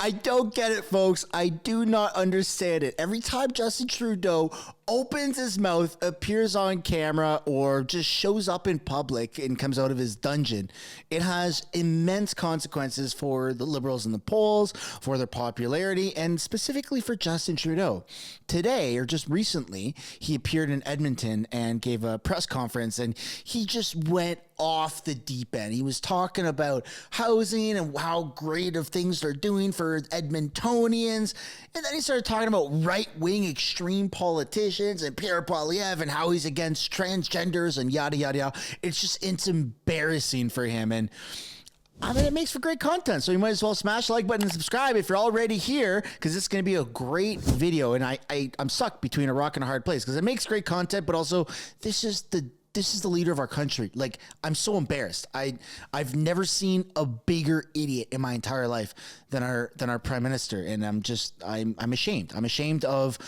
I don't get it, folks. I do not understand it. Every time Justin Trudeau opens his mouth, appears on camera, or just shows up in public and comes out of his dungeon, it has immense consequences for the Liberals in the polls, for their popularity, and specifically for Justin Trudeau. Today, or just recently, he appeared in Edmonton and gave a press conference, and he just went off the deep end. He was talking about housing and how great of things they're doing for Edmontonians. And then he started talking about right-wing extreme politicians and Pierre Poilievre and how he's against transgenders and yada, yada, yada. It's embarrassing for him. And I mean, it makes for great content. So you might as well smash the like button and subscribe if you're already here, because it's going to be a great video. And I'm stuck between a rock and a hard place because it makes great content, but also this is the leader of our country. Like, I'm so embarrassed. I've never seen a bigger idiot in my entire life than our prime minister, and I'm ashamed. I'm ashamed of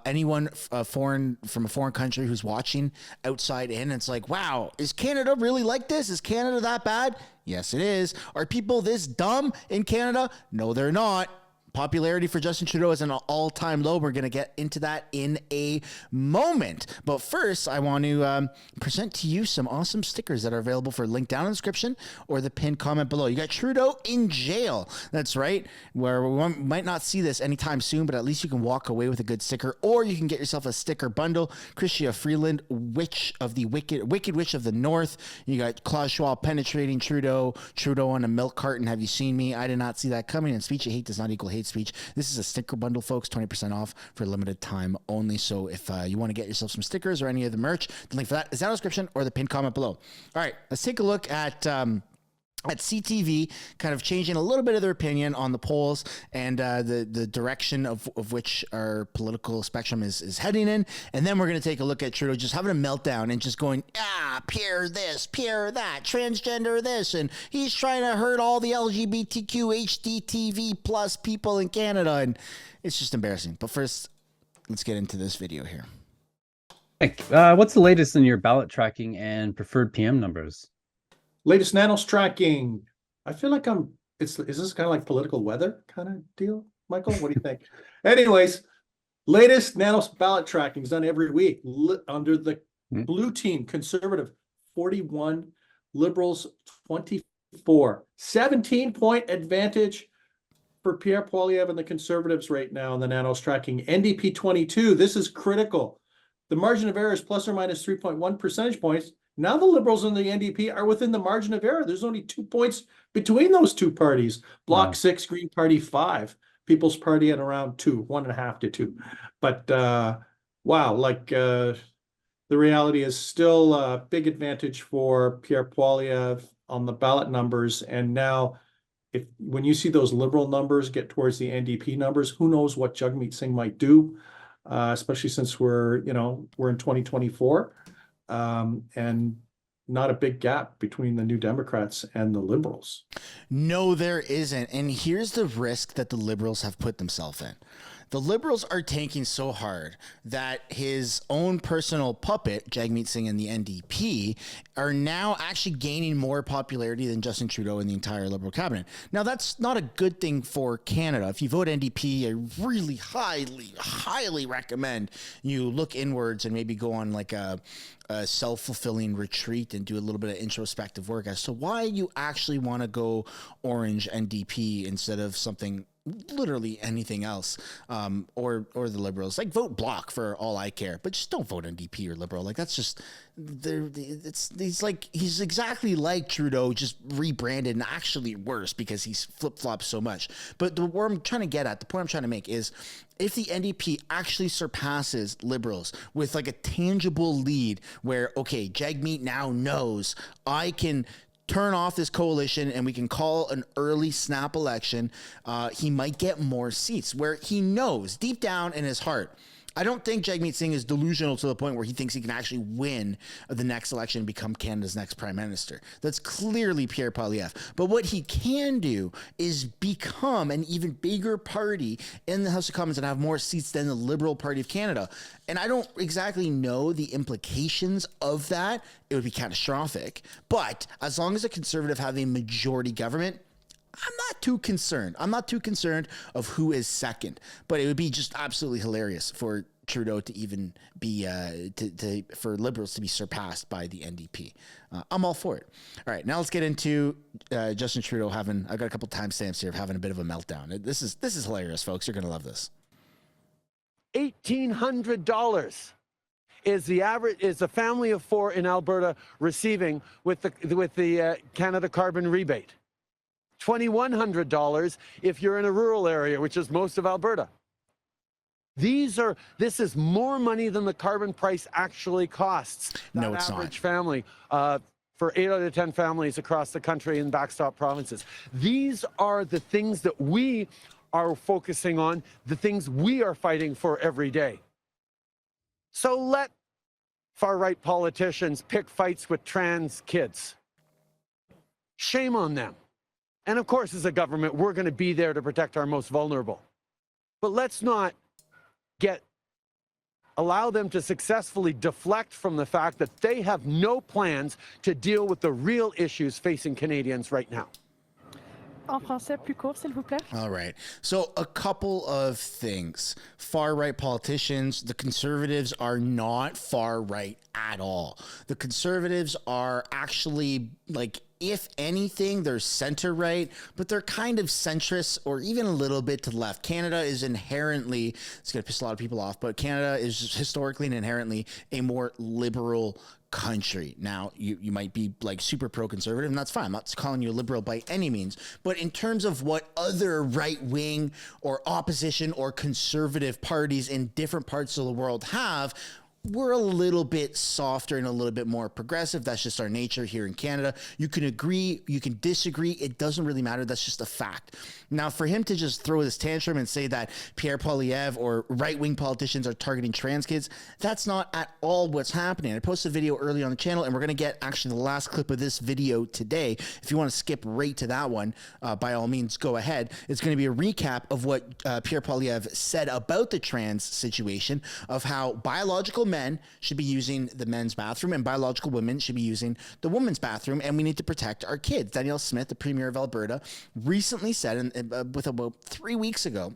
anyone from a foreign country who's watching outside in. And it's like, wow, is Canada really like this? Is Canada that bad? Yes, it is. Are people this dumb in Canada? No, they're not. Popularity for Justin Trudeau is an all-time low. We're going to get into that in a moment. But first, I want to present to you some awesome stickers that are available for link down in the description or the pinned comment below. You got Trudeau in jail. That's right. Where we might not see this anytime soon, but at least you can walk away with a good sticker, or you can get yourself a sticker bundle. Chrystia Freeland, Witch of the Wicked Witch of the North. You got Klaus Schwab penetrating Trudeau on a milk carton. Have you seen me? I did not see that coming. And speech you hate does not equal hate speech. This is a sticker bundle, folks, 20% off for a limited time only. So if you want to get yourself some stickers or any of the merch, the link for that is down in the description or the pinned comment below. All right, let's take a look at CTV kind of changing a little bit of their opinion on the polls and the direction of which our political spectrum is heading in. And then we're going to take a look at Trudeau just having a meltdown and just going, Pierre this, Pierre that, transgender this, and he's trying to hurt all the LGBTQ HDTV plus people in Canada. And it's just embarrassing. But first, let's get into this video here. Hey, what's the latest in your ballot tracking and preferred PM numbers? Latest nanos tracking. I feel like is this kind of like political weather kind of deal, Michael? What do you think? Anyways, latest nanos ballot tracking is done every week under the blue team, Conservative 41, Liberals 24. 17-point advantage for Pierre Poilievre and the Conservatives right now in the nanos tracking. NDP 22. This is critical. The margin of error is plus or minus 3.1 percentage points. Now the Liberals and the NDP are within the margin of error. There's only 2 points between those two parties. Bloc 6, Green Party 5, People's Party at around 2, 1.5 to 2. But wow, the reality is still a big advantage for Pierre Poilievre on the ballot numbers. And now, when you see those Liberal numbers get towards the NDP numbers, who knows what Jagmeet Singh might do, especially since we're in 2024. And not a big gap between the New Democrats and the Liberals. No, there isn't. And here's the risk that the Liberals have put themselves in. The Liberals are tanking so hard that his own personal puppet, Jagmeet Singh and the NDP, are now actually gaining more popularity than Justin Trudeau and the entire Liberal cabinet. Now, that's not a good thing for Canada. If you vote NDP, I really highly recommend you look inwards and maybe go on like a self-fulfilling retreat and do a little bit of introspective work as to why you actually want to go orange NDP instead of something literally anything else, or the Liberals. Like, vote Bloc for all I care, but just don't vote NDP or Liberal. Like, that's just he's exactly like Trudeau, just rebranded and actually worse because he's flip-flopped so much. But the point I'm trying to make is, if the NDP actually surpasses Liberals with like a tangible lead where, okay, Jagmeet now knows I can turn off this coalition and we can call an early snap election, he might get more seats, where he knows deep down in his heart. I don't think Jagmeet Singh is delusional to the point where he thinks he can actually win the next election and become Canada's next prime minister. That's clearly Pierre Poilievre. But what he can do is become an even bigger party in the House of Commons and have more seats than the Liberal Party of Canada. And I don't exactly know the implications of that. It would be catastrophic. But as long as the Conservative have a majority government, I'm not too concerned. I'm not too concerned of who is second, but it would be just absolutely hilarious for Trudeau to even be for Liberals to be surpassed by the NDP. I'm all for it. All right, now let's get into Justin Trudeau having. I've got a couple timestamps here of having a bit of a meltdown. This is hilarious, folks. You're gonna love this. $1,800 is the family of four in Alberta receiving with the Canada Carbon Rebate. $2,100 if you're in a rural area, which is most of Alberta. This is more money than the carbon price actually costs. No, it's average not. Family for 8 out of 10 families across the country in backstop provinces. These are the things that we are focusing on, the things we are fighting for every day. So let far-right politicians pick fights with trans kids. Shame on them. And of course, as a government, we're going to be there to protect our most vulnerable. But let's not allow them to successfully deflect from the fact that they have no plans to deal with the real issues facing Canadians right now. En français plus court, s'il vous plaît. All right. So a couple of things. Far-right politicians, the Conservatives are not far-right at all. The Conservatives are actually, like, if anything, they're center-right, but they're kind of centrist or even a little bit to the left. Canada is inherently, it's going to piss a lot of people off, but Canada is historically and inherently a more liberal country. Now, you might be like super pro-conservative, and that's fine. I'm not calling you a liberal by any means, but in terms of what other right-wing or opposition or conservative parties in different parts of the world have, we're a little bit softer and a little bit more progressive. That's just our nature here in Canada. You can agree, you can disagree. It doesn't really matter. That's just a fact. Now, for him to just throw this tantrum and say that Pierre Poilievre or right-wing politicians are targeting trans kids, that's not at all what's happening. I posted a video early on the channel, and we're going to get actually the last clip of this video today. If you want to skip right to that one, by all means, go ahead. It's going to be a recap of what Pierre Poilievre said about the trans situation, of how biological men should be using the men's bathroom and biological women should be using the women's bathroom, and we need to protect our kids. Danielle Smith, the Premier of Alberta, recently said, with about 3 weeks ago,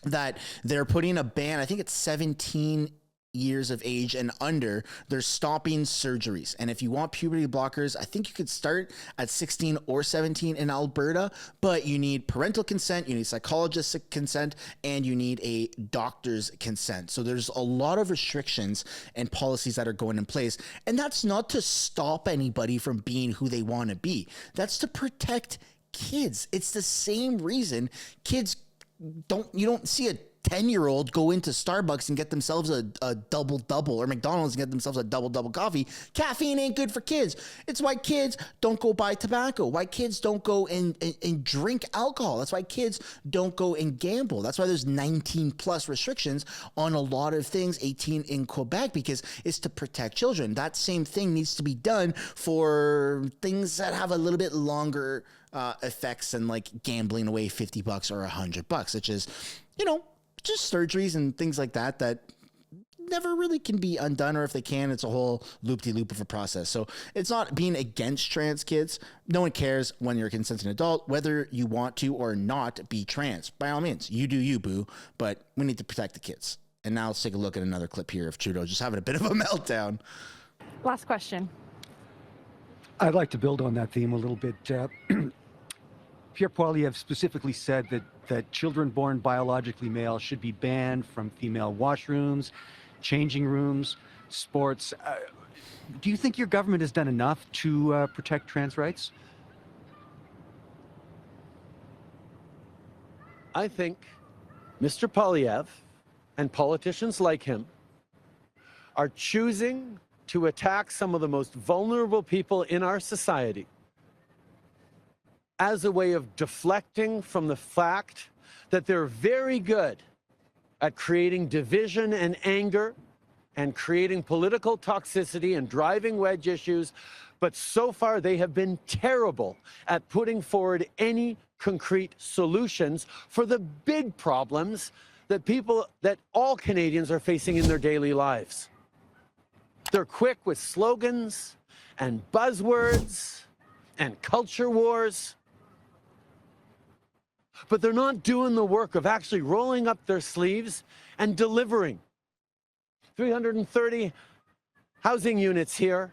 that they're putting a ban, I think it's 17 years of age and under, they're stopping surgeries. And if you want puberty blockers, I think you could start at 16 or 17 in Alberta, but you need parental consent, you need psychologist consent, and you need a doctor's consent. So there's a lot of restrictions and policies that are going in place. And that's not to stop anybody from being who they want to be. That's to protect kids. It's the same reason kids you don't see a 10-year-old go into Starbucks and get themselves a double-double, or McDonald's and get themselves a double-double coffee. Caffeine ain't good for kids. It's why kids don't go buy tobacco, why kids don't go and drink alcohol. That's why kids don't go and gamble. That's why there's 19+ restrictions on a lot of things, 18 in Quebec, because it's to protect children. That same thing needs to be done for things that have a little bit longer effects than like gambling away $50 or $100, which is, just surgeries and things like that never really can be undone, or if they can, it's a whole loop-de-loop of a process. So it's not being against trans kids. No one cares when you're a consenting adult, whether you want to or not be trans. By all means, you do you, boo, but we need to protect the kids. And now let's take a look at another clip here of Trudeau just having a bit of a meltdown. Last question. I'd like to build on that theme a little bit. Pierre Poilievre specifically said that children born biologically male should be banned from female washrooms, changing rooms, sports. Do you think your government has done enough to protect trans rights? I think Mr. Poilievre and politicians like him are choosing to attack some of the most vulnerable people in our society as a way of deflecting from the fact that they're very good at creating division and anger and creating political toxicity and driving wedge issues, but so far they have been terrible at putting forward any concrete solutions for the big problems that all Canadians are facing in their daily lives. They're quick with slogans and buzzwords and culture wars. but they're not doing the work of actually rolling up their sleeves and delivering. 330 housing units here,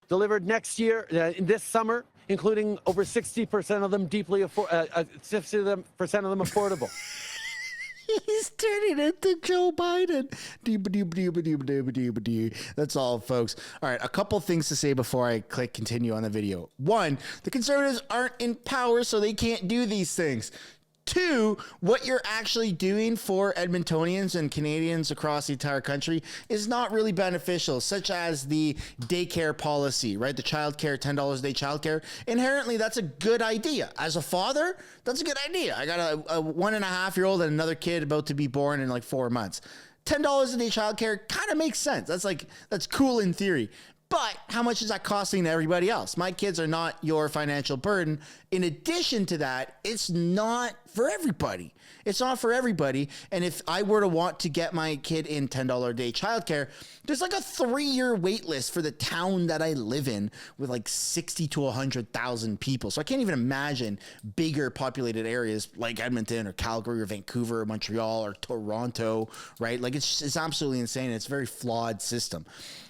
delivered next year, this summer, including over 60% of them 60% of them affordable. He's turning into Joe Biden. That's all, folks. All right, a couple things to say before I click continue on the video. One, the Conservatives aren't in power, so they can't do these things. Two, what you're actually doing for Edmontonians and Canadians across the entire country is not really beneficial, such as the daycare policy, right? The childcare, $10 a day childcare. Inherently, that's a good idea. As a father, that's a good idea. I got a 1.5-year-old and another kid about to be born in like 4 months. $10 a day childcare kind of makes sense. That's cool in theory. But how much is that costing to everybody else? My kids are not your financial burden. In addition to that, it's not for everybody. It's not for everybody. And if I were to want to get my kid in $10 a day childcare, there's like a 3-year wait list for the town that I live in with like 60 to 100,000 people. So I can't even imagine bigger populated areas like Edmonton or Calgary or Vancouver or Montreal or Toronto, right? Like it's absolutely insane. It's a very flawed system.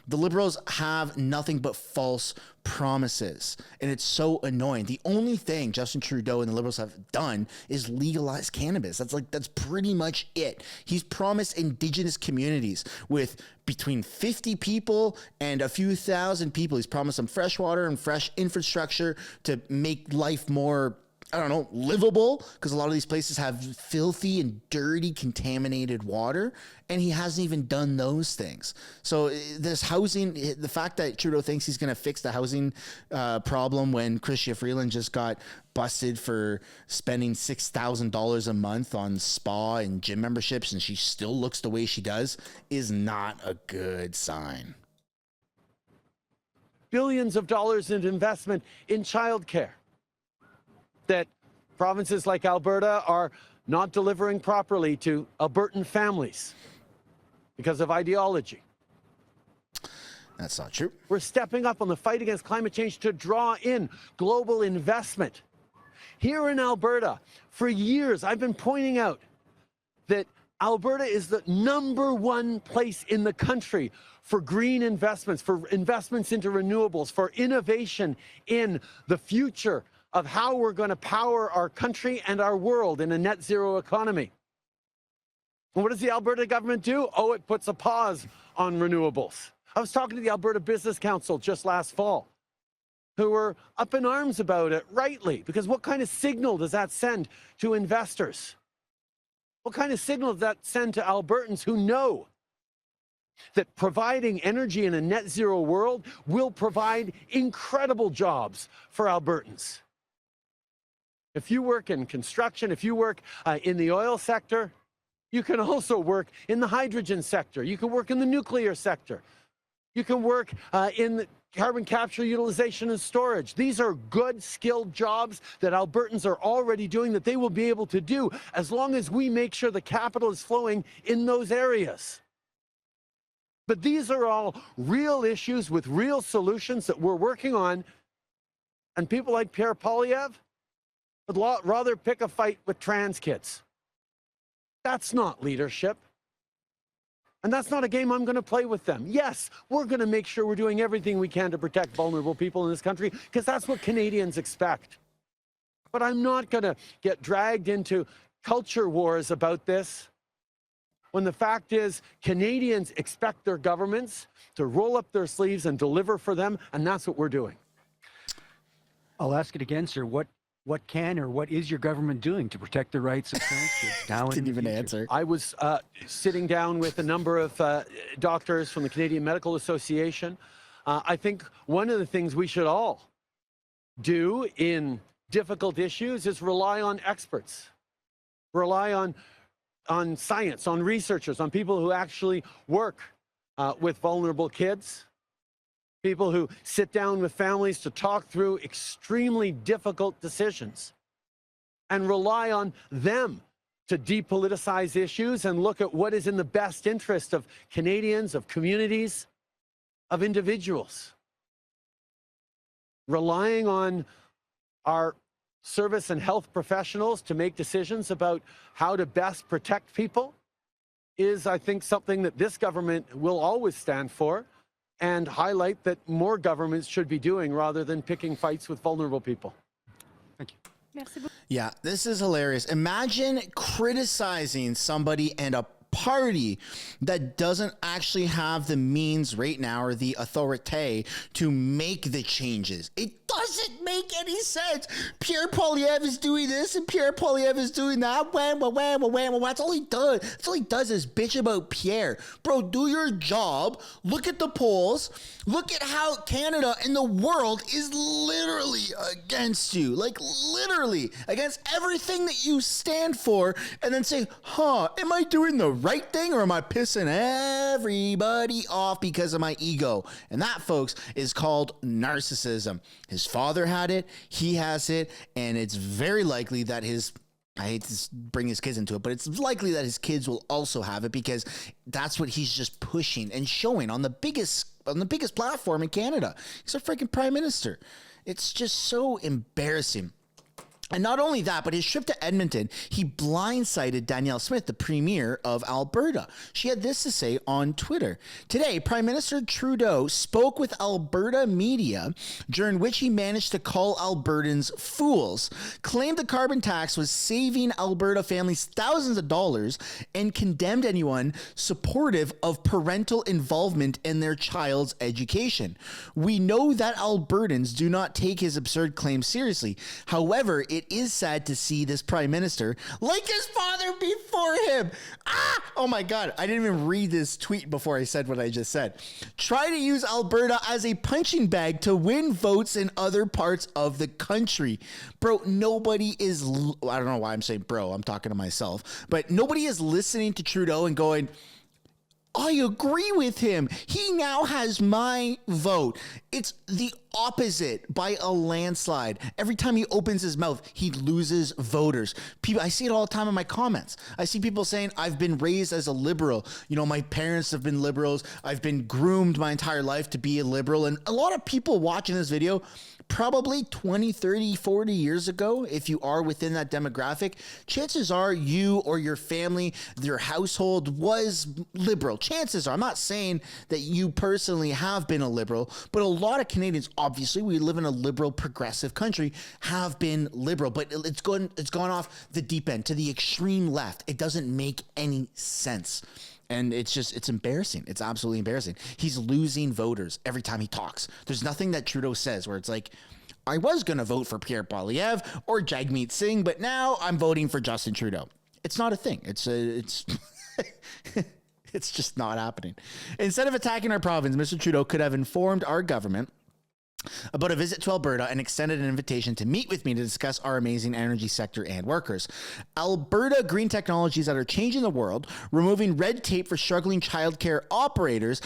The Liberals have nothing but false promises, and it's so annoying. The only thing Justin Trudeau and the Liberals have done is legalize cannabis. That's pretty much it. He's promised Indigenous communities with between 50 people and a few thousand people. He's promised them fresh water and fresh infrastructure to make life more, I don't know, livable, because a lot of these places have filthy and dirty, contaminated water, and he hasn't even done those things. So this housing, the fact that Trudeau thinks he's going to fix the housing problem when Chrystia Freeland just got busted for spending $6,000 a month on spa and gym memberships, and she still looks the way she does, is not a good sign. Billions of dollars in investment in childcare that provinces like Alberta are not delivering properly to Albertan families because of ideology. That's not true. We're stepping up on the fight against climate change to draw in global investment. Here in Alberta, for years, I've been pointing out that Alberta is the #1 place in the country for green investments, for investments into renewables, for innovation in the future of how we're going to power our country and our world in a net zero economy. And what does the Alberta government do? Oh, it puts a pause on renewables. I was talking to the Alberta Business Council just last fall, who were up in arms about it, rightly, because what kind of signal does that send to investors? What kind of signal does that send to Albertans who know that providing energy in a net zero world will provide incredible jobs for Albertans? If you work in construction, if you work in the oil sector, you can also work in the hydrogen sector. You can work in the nuclear sector. You can work in the carbon capture, utilization, and storage. These are good, skilled jobs that Albertans are already doing that they will be able to do as long as we make sure the capital is flowing in those areas. But these are all real issues with real solutions that we're working on. And people like Pierre Poilievre would rather pick a fight with trans kids. That's not leadership. And that's not a game I'm going to play with them. Yes, we're going to make sure we're doing everything we can to protect vulnerable people in this country, because that's what Canadians expect. But I'm not going to get dragged into culture wars about this, when the fact is Canadians expect their governments to roll up their sleeves and deliver for them, and that's what we're doing. I'll ask it again, sir. What can or what is your government doing to protect the rights of trans kids now and Didn't even answer. I was sitting down with a number of doctors from the Canadian Medical Association. I think one of the things we should all do in difficult issues is rely on experts, rely on science, on researchers, on people who actually work with vulnerable kids, people who sit down with families to talk through extremely difficult decisions, and rely on them to depoliticize issues and look at what is in the best interest of Canadians, of communities, of individuals. Relying on our service and health professionals to make decisions about how to best protect people is, I think, something that this government will always stand for and highlight that more governments should be doing rather than picking fights with vulnerable people. Thank you. Merci beaucoup. Yeah, this is hilarious. Imagine criticizing somebody and a party that doesn't actually have the means right now or the authority to make the changes. It doesn't make any sense. Pierre Poilievre is doing this and Pierre Poilievre is doing that. That's all he does. That's all he does is bitch about Pierre. Bro, do your job. Look at the polls. Look at how Canada and the world is literally against you. Like literally against everything that you stand for, and then say, am I doing the right thing or am I pissing everybody off because of my ego? And that, folks, is called narcissism. His father had it, he has it, and it's very likely that I hate to bring his kids into it, but it's likely that his kids will also have it because that's what he's just pushing and showing on the biggest platform in Canada. He's a freaking prime minister. It's just so embarrassing. And not only that, but his trip to Edmonton, he blindsided Danielle Smith, the premier of Alberta. She had this to say on Twitter. Today, Prime Minister Trudeau spoke with Alberta media, during which he managed to call Albertans fools, claimed the carbon tax was saving Alberta families thousands of dollars, and condemned anyone supportive of parental involvement in their child's education. We know that Albertans do not take his absurd claims seriously. However, it is sad to see this prime minister, like his father before him. Oh my God. I didn't even read this tweet before I said what I just said. Try to use Alberta as a punching bag to win votes in other parts of the country. Bro, nobody is, I don't know why I'm saying bro, I'm talking to myself, but nobody is listening to Trudeau and going, I agree with him. He now has my vote. It's the opposite by a landslide. Every time he opens his mouth, he loses voters. People, I see it all the time in my comments. I see people saying, I've been raised as a liberal. You know, my parents have been liberals. I've been groomed my entire life to be a liberal. And a lot of people watching this video, probably 20, 30, 40 years ago, if you are within that demographic, chances are you or your family, your household was liberal. Chances are, I'm not saying that you personally have been a liberal, but a lot of Canadians, obviously, we live in a liberal, progressive country, have been liberal, but it's gone off the deep end to the extreme left. It doesn't make any sense. And it's embarrassing. It's absolutely embarrassing. He's losing voters every time he talks. There's nothing that Trudeau says where it's like, I was going to vote for Pierre Poilievre or Jagmeet Singh, but now I'm voting for Justin Trudeau. It's not a thing. It's it's just not happening. Instead of attacking our province, Mr. Trudeau could have informed our government about a visit to Alberta and extended an invitation to meet with me to discuss our amazing energy sector and workers. Alberta green technologies that are changing the world, removing red tape for struggling childcare operators,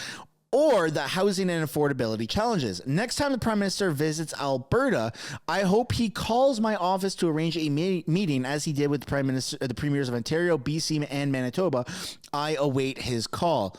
or the housing and affordability challenges. Next time the Prime Minister visits Alberta, I hope he calls my office to arrange a meeting as he did with the Premiers of Ontario, BC, and Manitoba. I await his call.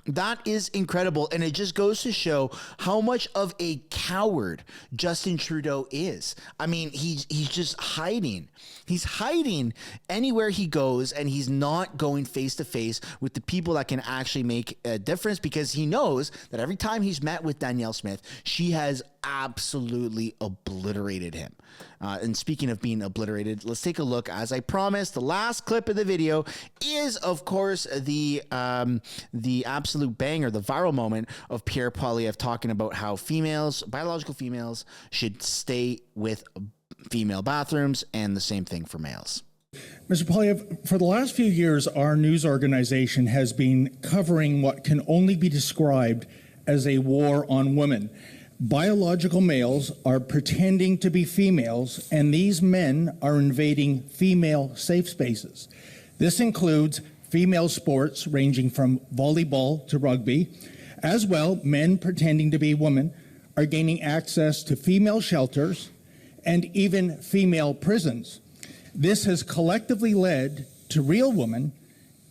That is incredible, and it just goes to show how much of a coward Justin Trudeau is. I mean, he's just hiding. He's hiding anywhere he goes, and he's not going face to face with the people that can actually make a difference, because he knows that every time he's met with Danielle Smith, she has absolutely obliterated him. And speaking of being obliterated, let's take a look. As I promised, the last clip of the video is, of course, the absolute banger, the viral moment of Pierre Poilievre talking about how females, biological females, should stay with female bathrooms, and the same thing for males. Mr. Poilievre, for the last few years, our news organization has been covering what can only be described as a war on women. Biological males are pretending to be females, and these men are invading female safe spaces. This includes female sports ranging from volleyball to rugby. As well, men pretending to be women are gaining access to female shelters and even female prisons. This has collectively led to real women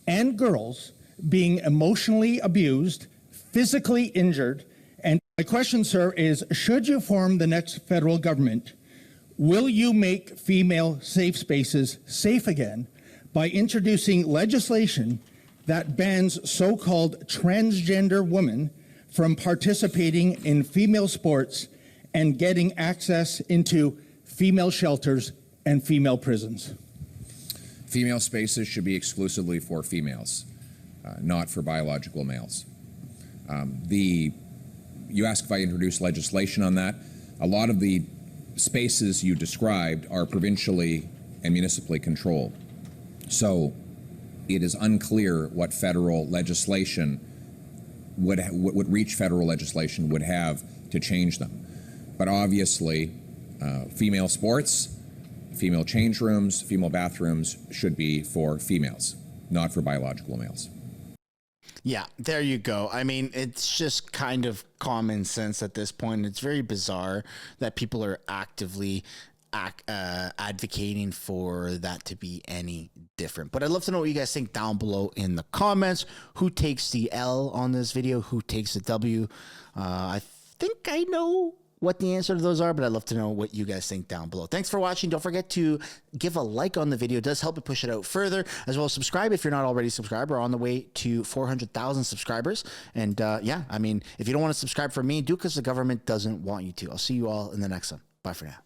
and girls being emotionally abused, physically injured. And my question, sir, is should you form the next federal government, Will you make female safe spaces safe again by introducing legislation that bans so-called transgender women from participating in female sports and getting access into female shelters and female prisons? Female spaces should be exclusively for females, not for biological males. You ask if I introduce legislation on that. A lot of the spaces you described are provincially and municipally controlled. So it is unclear what federal legislation would reach federal legislation would have to change them. But obviously, female sports, female change rooms, female bathrooms should be for females, not for biological males. Yeah, there you go. I mean, it's just kind of common sense at this point. It's very bizarre that people are actively advocating for that to be any different. But I'd love to know what you guys think down below in the comments. Who takes the L on this video? Who takes the W? I think I know what the answer to those are, but I'd love to know what you guys think down below. Thanks for watching. Don't forget to give a like on the video. It does help it push it out further, as well as subscribe if you're not already subscribed. We're on the way to 400,000 subscribers. And yeah, I mean, if you don't want to subscribe for me, do it because the government doesn't want you to. I'll see you all in the next one. Bye for now.